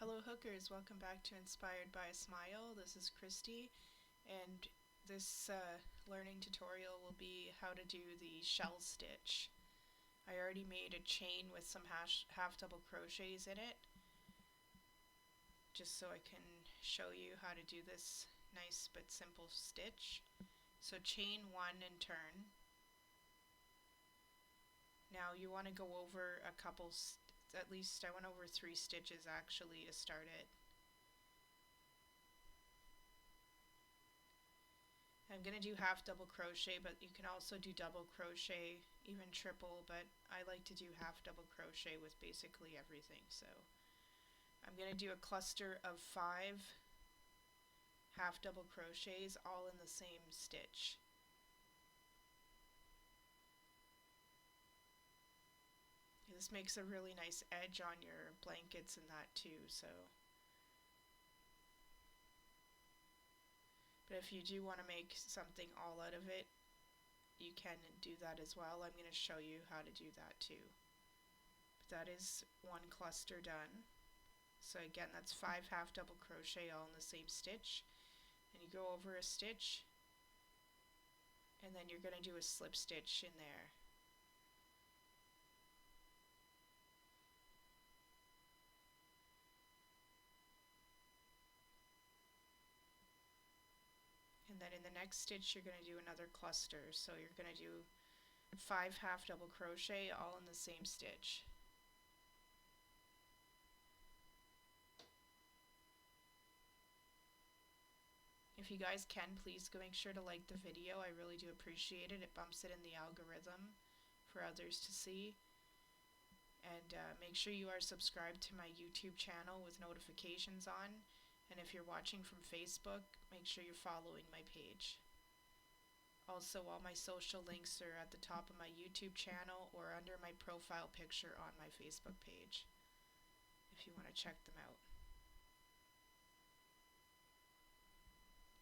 Hello hookers, welcome back to Inspired by a Smile. This is Christy, and this learning tutorial will be how to do the shell stitch. I already made a chain with some half double crochets in it, just so I can show you how to do this nice but simple stitch. So chain one and turn. Now you want to go over a couple, at least I went over 3 stitches actually to start it. I'm going to do half double crochet, but you can also do double crochet, even triple, but I like to do half double crochet with basically everything. So I'm going to do a cluster of 5 half double crochets all in the same stitch. This makes a really nice edge on your blankets and that too, so. But if you do want to make something all out of it, you can do that as well. I'm going to show you how to do that too. But that is one cluster done. So again, that's 5 half double crochet all in the same stitch. And you go over a stitch, and then you're going to do a slip stitch in there. And then in the next stitch you're going to do another cluster, so you're going to do 5 half double crochet all in the same stitch. If you guys can, please go make sure to like the video. I really do appreciate it. It bumps it in the algorithm for others to see. And make sure you are subscribed to my YouTube channel with notifications on. And if you're watching from Facebook, make sure you're following my page. Also, all my social links are at the top of my YouTube channel or under my profile picture on my Facebook page, if you want to check them out.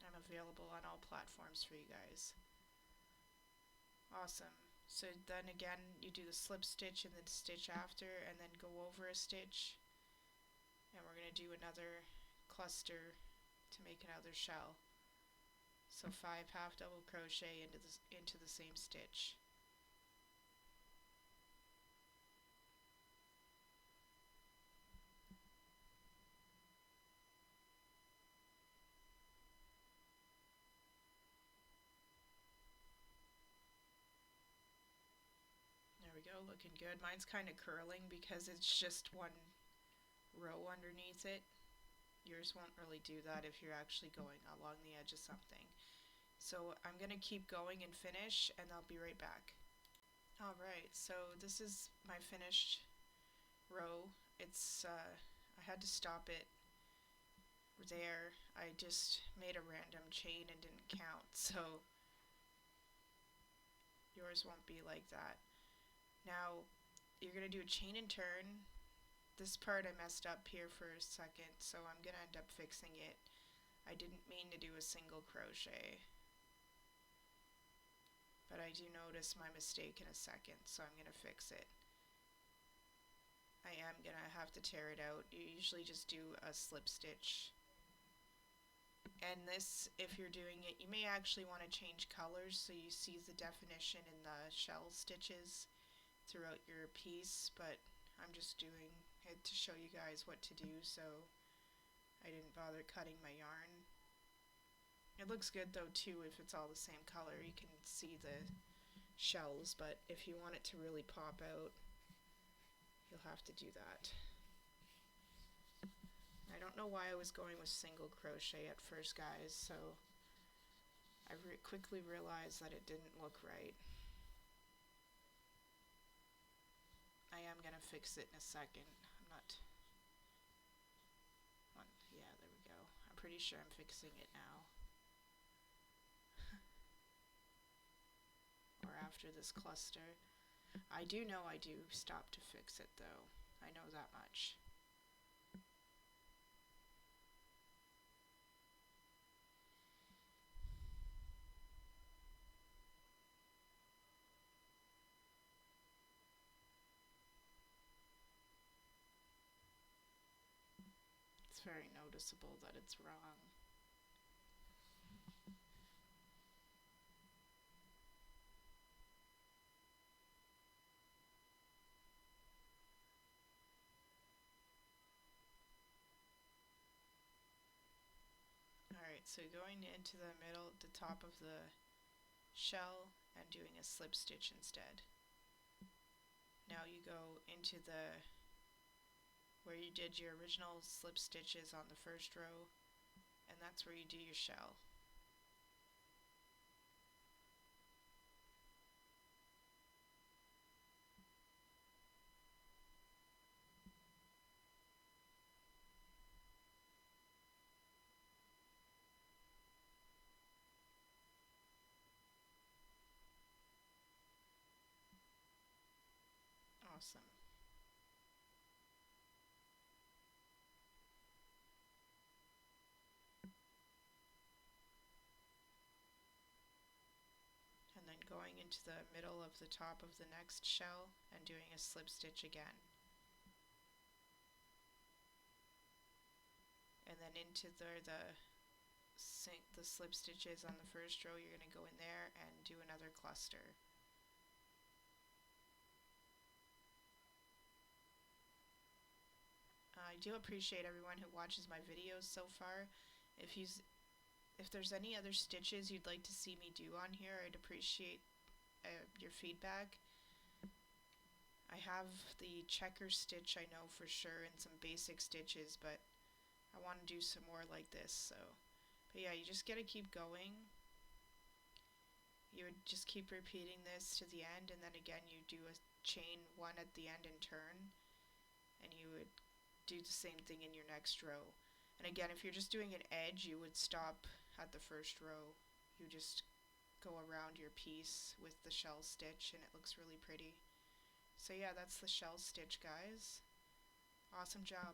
I'm available on all platforms for you guys. Awesome. So then again, you do the slip stitch and the stitch after, and then go over a stitch. And we're going to do another cluster to make another shell. So 5 half double crochet into the same stitch. There we go, looking good. Mine's kind of curling because it's just one row underneath it. Yours won't really do that if you're actually going along the edge of something. So I'm going to keep going and finish, and I'll be right back. Alright, so this is my finished row. It's I had to stop it there. I just made a random chain and didn't count, so yours won't be like that. Now you're going to do a chain and turn. This part I messed up here for a second, so I'm going to end up fixing it. I didn't mean to do a single crochet, but I do notice my mistake in a second, so I'm going to fix it. I am going to have to tear it out. You usually just do a slip stitch. And this, if you're doing it, you may actually want to change colors so you see the definition in the shell stitches throughout your piece, but I'm just doing it to show you guys what to do, so I didn't bother cutting my yarn. It looks good though too if it's all the same color. You can see the shells, but if you want it to really pop out, you'll have to do that. I don't know why I was going with single crochet at first, guys, so I quickly realized that it didn't look right. I am going to fix it in a second. Yeah, there we go. I'm pretty sure I'm fixing it now. Or after this cluster. I do know I do stop to fix it though. I know that much. It's very noticeable that it's wrong. Alright, so going into the middle, the top of the shell and doing a slip stitch instead. Now you go into the where you did your original slip stitches on the first row, and that's where you do your shell. Awesome. And then going into the middle of the top of the next shell and doing a slip stitch again. And then into the slip stitches on the first row, you're going to go in there and do another cluster. I do appreciate everyone who watches my videos so far. If there's any other stitches you'd like to see me do on here, I'd appreciate your feedback. I have the checker stitch, I know for sure, and some basic stitches, but I want to do some more like this. So, but yeah, you just gotta keep going. You would just keep repeating this to the end, and then again you do a chain one at the end and turn, and you would do the same thing in your next row. And again, if you're just doing an edge, you would stop at the first row. You just go around your piece with the shell stitch, and it looks really pretty. So yeah, that's the shell stitch, guys. Awesome job.